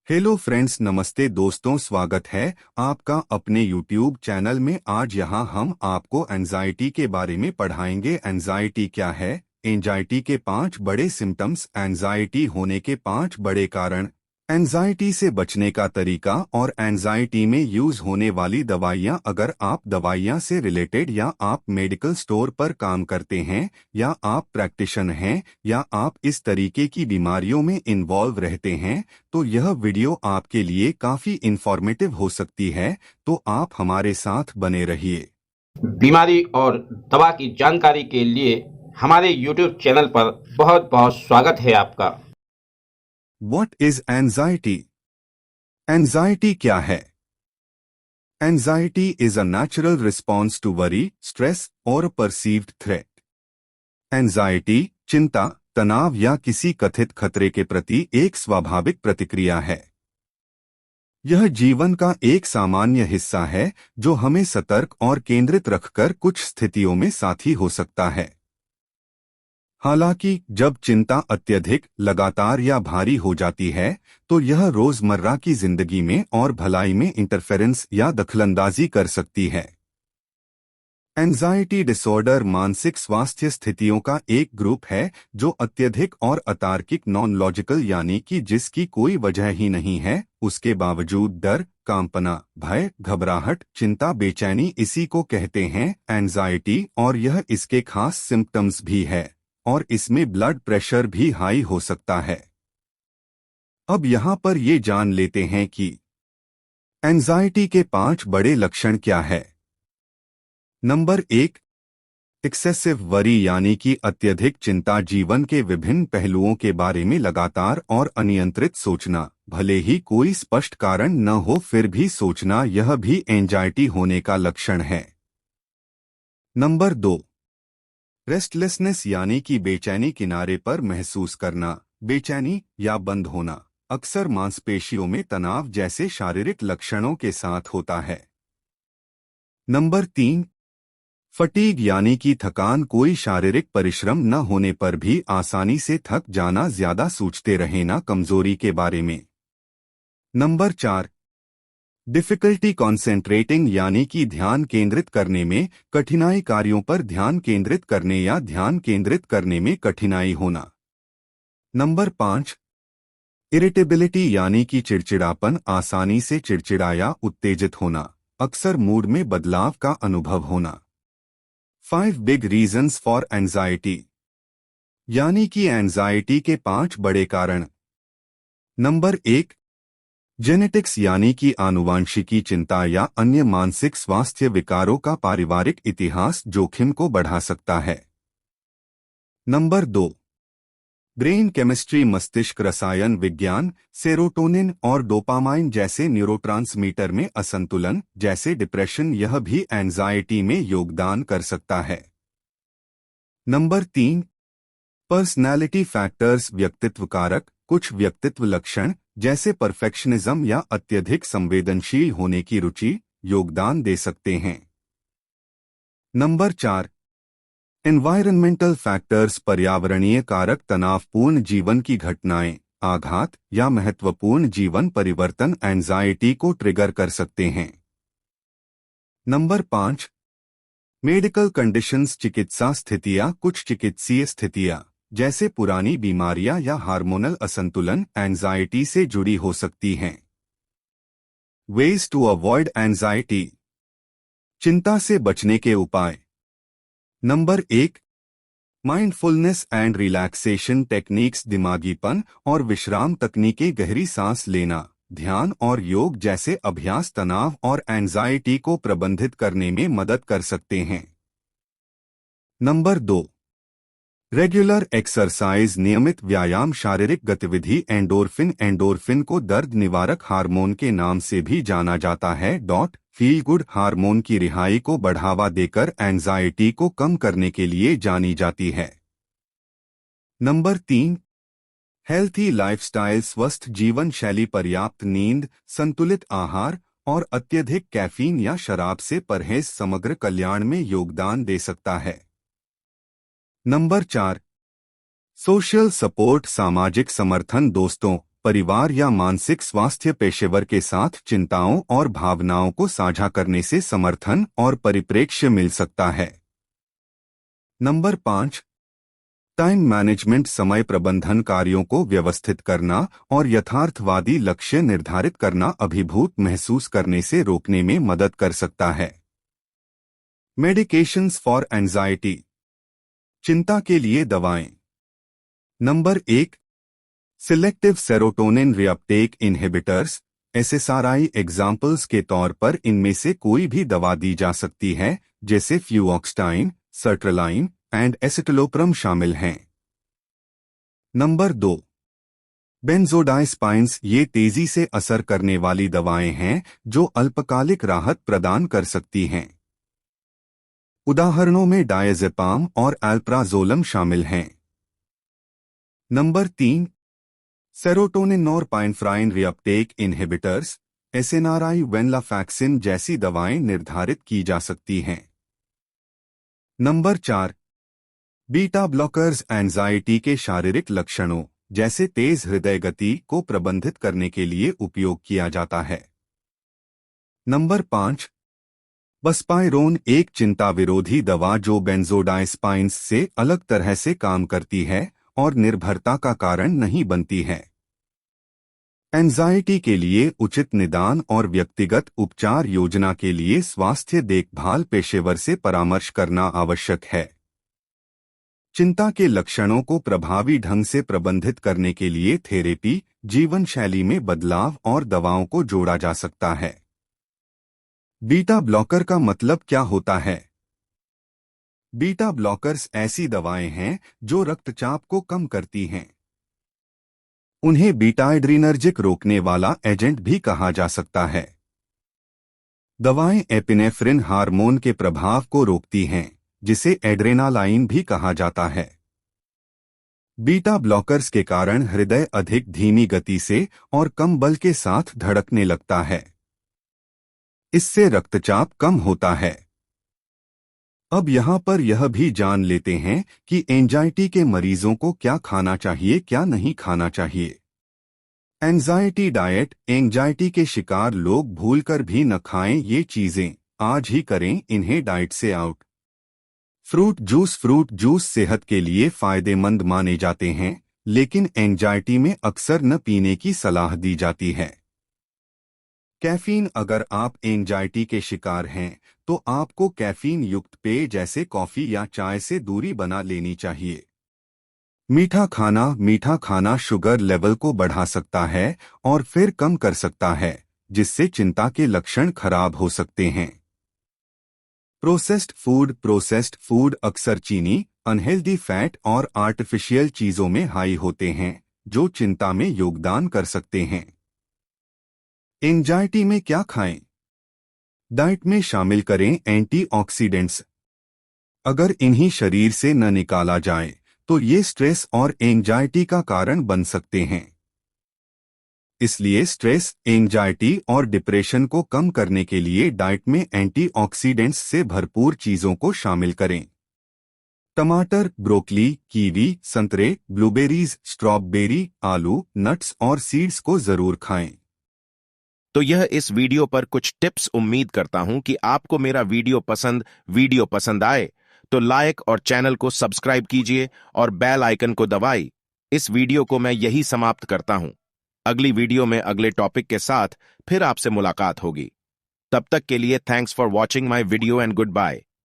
Hello friends, नमस्ते दोस्तों, स्वागत है आपका अपने यूट्यूब चैनल में। आज यहाँ हम आपको एंजाइटी के बारे में पढ़ाएंगे। एंजाइटी क्या है, एंजाइटी के 5 बड़े सिम्टम्स, एंजाइटी होने के 5 बड़े कारण, एंजाइटी से बचने का तरीका और एंजाइटी में यूज होने वाली दवाइयाँ। अगर आप दवाइयाँ से रिलेटेड या आप मेडिकल स्टोर पर काम करते हैं या आप प्रैक्टिशनर हैं या आप इस तरीके की बीमारियों में इन्वॉल्व रहते हैं तो यह वीडियो आपके लिए काफी इंफॉर्मेटिव हो सकती है। तो आप हमारे साथ बने रहिए। बीमारी और दवा की जानकारी के लिए हमारे YouTube चैनल पर बहुत बहुत स्वागत है आपका। What is anxiety? एंजाइटी क्या है? Anxiety is a natural response to worry, stress और परसीव्ड थ्रेट। एंजाइटी चिंता, तनाव या किसी कथित खतरे के प्रति एक स्वाभाविक प्रतिक्रिया है। यह जीवन का एक सामान्य हिस्सा है जो हमें सतर्क और केंद्रित रखकर कुछ स्थितियों में साथी हो सकता है। हालांकि जब चिंता अत्यधिक, लगातार या भारी हो जाती है तो यह रोजमर्रा की जिंदगी में और भलाई में इंटरफेरेंस या दखलंदाजी कर सकती है। एंजाइटी डिसऑर्डर मानसिक स्वास्थ्य स्थितियों का एक ग्रुप है जो अत्यधिक और अतार्किक, नॉन लॉजिकल, यानी कि जिसकी कोई वजह ही नहीं है, उसके बावजूद डर, कांपना, भय, घबराहट, चिंता, बेचैनी, इसी को कहते हैं एंजाइटी। और यह इसके खास सिम्पटम्स भी है और इसमें ब्लड प्रेशर भी हाई हो सकता है। अब यहाँ पर ये जान लेते हैं कि एंजाइटी के 5 बड़े लक्षण क्या है। नंबर 1, एक्सेसिव वरी यानी कि अत्यधिक चिंता, जीवन के विभिन्न पहलुओं के बारे में लगातार और अनियंत्रित सोचना। भले ही कोई स्पष्ट कारण न हो फिर भी सोचना, यह भी एंजाइटी होने का लक्षण है। नंबर 2, रेस्टलेसनेस यानी कि बेचैनी, किनारे पर महसूस करना, बेचैनी या बंद होना, अक्सर मांसपेशियों में तनाव जैसे शारीरिक लक्षणों के साथ होता है। नंबर 3, फटीग यानी कि थकान, कोई शारीरिक परिश्रम न होने पर भी आसानी से थक जाना, ज्यादा सोचते रहना, कमजोरी के बारे में। नंबर 4, डिफिकल्टी कॉन्सेंट्रेटिंग यानी कि ध्यान केंद्रित करने में कठिनाई, कार्यों पर ध्यान केंद्रित करने या ध्यान केंद्रित करने में कठिनाई होना। नंबर 5, इरिटेबिलिटी यानी कि चिड़चिड़ापन, आसानी से चिड़चिड़ा या उत्तेजित होना, अक्सर मूड में बदलाव का अनुभव होना। 5 बिग रीजंस फॉर एंजाइटी यानी कि एंजाइटी के 5 बड़े कारण। नंबर 1, जेनेटिक्स यानी कि आनुवांशिकी, चिंता या अन्य मानसिक स्वास्थ्य विकारों का पारिवारिक इतिहास जोखिम को बढ़ा सकता है। नंबर 2, ब्रेन केमिस्ट्री, मस्तिष्क रसायन विज्ञान, सेरोटोनिन और डोपामाइन जैसे न्यूरोट्रांसमीटर में असंतुलन, जैसे डिप्रेशन, यह भी एंजाइटी में योगदान कर सकता है। नंबर 3, पर्सनैलिटी फैक्टर्स, व्यक्तित्व कारक, कुछ व्यक्तित्व लक्षण जैसे परफेक्शनिज्म या अत्यधिक संवेदनशील होने की रुचि योगदान दे सकते हैं। नंबर 4, एनवायरनमेंटल फैक्टर्स, पर्यावरणीय कारक, तनावपूर्ण जीवन की घटनाएं, आघात या महत्वपूर्ण जीवन परिवर्तन एंजाइटी को ट्रिगर कर सकते हैं। नंबर 5, मेडिकल कंडीशंस, चिकित्सा स्थितियां, कुछ चिकित्सीय स्थितियां जैसे पुरानी बीमारियां या हार्मोनल असंतुलन एंजाइटी से जुड़ी हो सकती हैं। वेज टू अवॉइड एंजाइटी, चिंता से बचने के उपाय। Number 1, mindfulness and relaxation techniques, दिमागीपन और विश्राम तकनीकें, गहरी सांस लेना, ध्यान और योग जैसे अभ्यास तनाव और एंजाइटी को प्रबंधित करने में मदद कर सकते हैं। नंबर 2, रेगुलर एक्सरसाइज, नियमित व्यायाम, शारीरिक गतिविधि, एंडोर्फिन को दर्द निवारक हार्मोन के नाम से भी जाना जाता है, फील गुड हार्मोन की रिहाई को बढ़ावा देकर एंजाइटी को कम करने के लिए जानी जाती है। नंबर 3, हेल्थी लाइफस्टाइल, स्वस्थ जीवन शैली, पर्याप्त नींद, संतुलित आहार और अत्यधिक कैफीन या शराब से परहेज समग्र कल्याण में योगदान दे सकता है। नंबर 4, सोशल सपोर्ट, सामाजिक समर्थन, दोस्तों, परिवार या मानसिक स्वास्थ्य पेशेवर के साथ चिंताओं और भावनाओं को साझा करने से समर्थन और परिप्रेक्ष्य मिल सकता है। नंबर 5, टाइम मैनेजमेंट समय प्रबंधन कार्यों को व्यवस्थित करना और यथार्थवादी लक्ष्य निर्धारित करना अभिभूत महसूस करने से रोकने में मदद कर सकता है। मेडिकेशंस फॉर एंजाइटी, चिंता के लिए दवाएं। Number 1, selective serotonin reuptake inhibitors SSRI examples के तौर पर इनमें से कोई भी दवा दी जा सकती है, जैसे फ्लूऑक्सटाइन, सर्ट्रलाइन एंड एसिटिलोप्रम शामिल हैं। नंबर 2, बेंजोडाइस्पाइन्स, ये तेजी से असर करने वाली दवाएं हैं जो अल्पकालिक राहत प्रदान कर सकती हैं। उदाहरणों में डायजेपाम और एल्प्राजोलम शामिल हैं। Number 3, serotonin norepinephrine reuptake inhibitors SNRI venlafaxine जैसी दवाएं निर्धारित की जा सकती हैं। नंबर 4, बीटा ब्लॉकर्स एंजाइटी के शारीरिक लक्षणों जैसे तेज हृदय गति को प्रबंधित करने के लिए उपयोग किया जाता है। नंबर 5, बस्पाइरोन एक चिंता विरोधी दवा जो बेंजोडाइस्पाइन्स से अलग तरह से काम करती है और निर्भरता का कारण नहीं बनती है। एंजाइटी के लिए उचित निदान और व्यक्तिगत उपचार योजना के लिए स्वास्थ्य देखभाल पेशेवर से परामर्श करना आवश्यक है। चिंता के लक्षणों को प्रभावी ढंग से प्रबंधित करने के लिए थेरेपी, जीवन शैली में बदलाव और दवाओं को जोड़ा जा सकता है। बीटा ब्लॉकर का मतलब क्या होता है? बीटा ब्लॉकर्स ऐसी दवाएं हैं जो रक्तचाप को कम करती हैं। उन्हें बीटा एड्रीनर्जिक रोकने वाला एजेंट भी कहा जा सकता है। दवाएं एपिनेफ्रिन हार्मोन के प्रभाव को रोकती हैं, जिसे एड्रेनालाइन भी कहा जाता है। बीटा ब्लॉकर्स के कारण हृदय अधिक धीमी गति से और कम बल के साथ धड़कने लगता है। इससे रक्तचाप कम होता है। अब यहाँ पर यह भी जान लेते हैं कि एंजाइटी के मरीजों को क्या खाना चाहिए, क्या नहीं खाना चाहिए। एंजाइटी डाइट, एंजाइटी के शिकार लोग भूलकर भी न खाएं ये चीजें, आज ही करें इन्हें डाइट से आउट। फ्रूट जूस सेहत के लिए फायदेमंद माने जाते हैं, लेकिन एंजाइटी में अक्सर न पीने की सलाह दी जाती है। कैफीन, अगर आप एंजाइटी के शिकार हैं तो आपको कैफीन युक्त पेय जैसे कॉफी या चाय से दूरी बना लेनी चाहिए। मीठा खाना शुगर लेवल को बढ़ा सकता है और फिर कम कर सकता है, जिससे चिंता के लक्षण खराब हो सकते हैं। प्रोसेस्ड फूड अक्सर चीनी, अनहेल्दी फैट और आर्टिफिशियल चीजों में हाई होते हैं, जो चिंता में योगदान कर सकते हैं। एंजाइटी में क्या खाएं? डाइट में शामिल करें एंटीऑक्सीडेंट्स। अगर इन्हीं शरीर से न निकाला जाए तो ये स्ट्रेस और एंजाइटी का कारण बन सकते हैं। इसलिए स्ट्रेस, एंजाइटी और डिप्रेशन को कम करने के लिए डाइट में एंटीऑक्सीडेंट्स से भरपूर चीजों को शामिल करें। टमाटर, ब्रोकली, कीवी, संतरे, ब्लूबेरीज, स्ट्रॉबेरी, आलू, नट्स और सीड्स को जरूर खाएं। तो यह इस वीडियो पर कुछ टिप्स। उम्मीद करता हूं कि आपको मेरा वीडियो पसंद आए तो लाइक और चैनल को सब्सक्राइब कीजिए और बेल आइकन को दबाइए। इस वीडियो को मैं यही समाप्त करता हूं। अगली वीडियो में अगले टॉपिक के साथ फिर आपसे मुलाकात होगी। तब तक के लिए thanks for watching my video and good bye.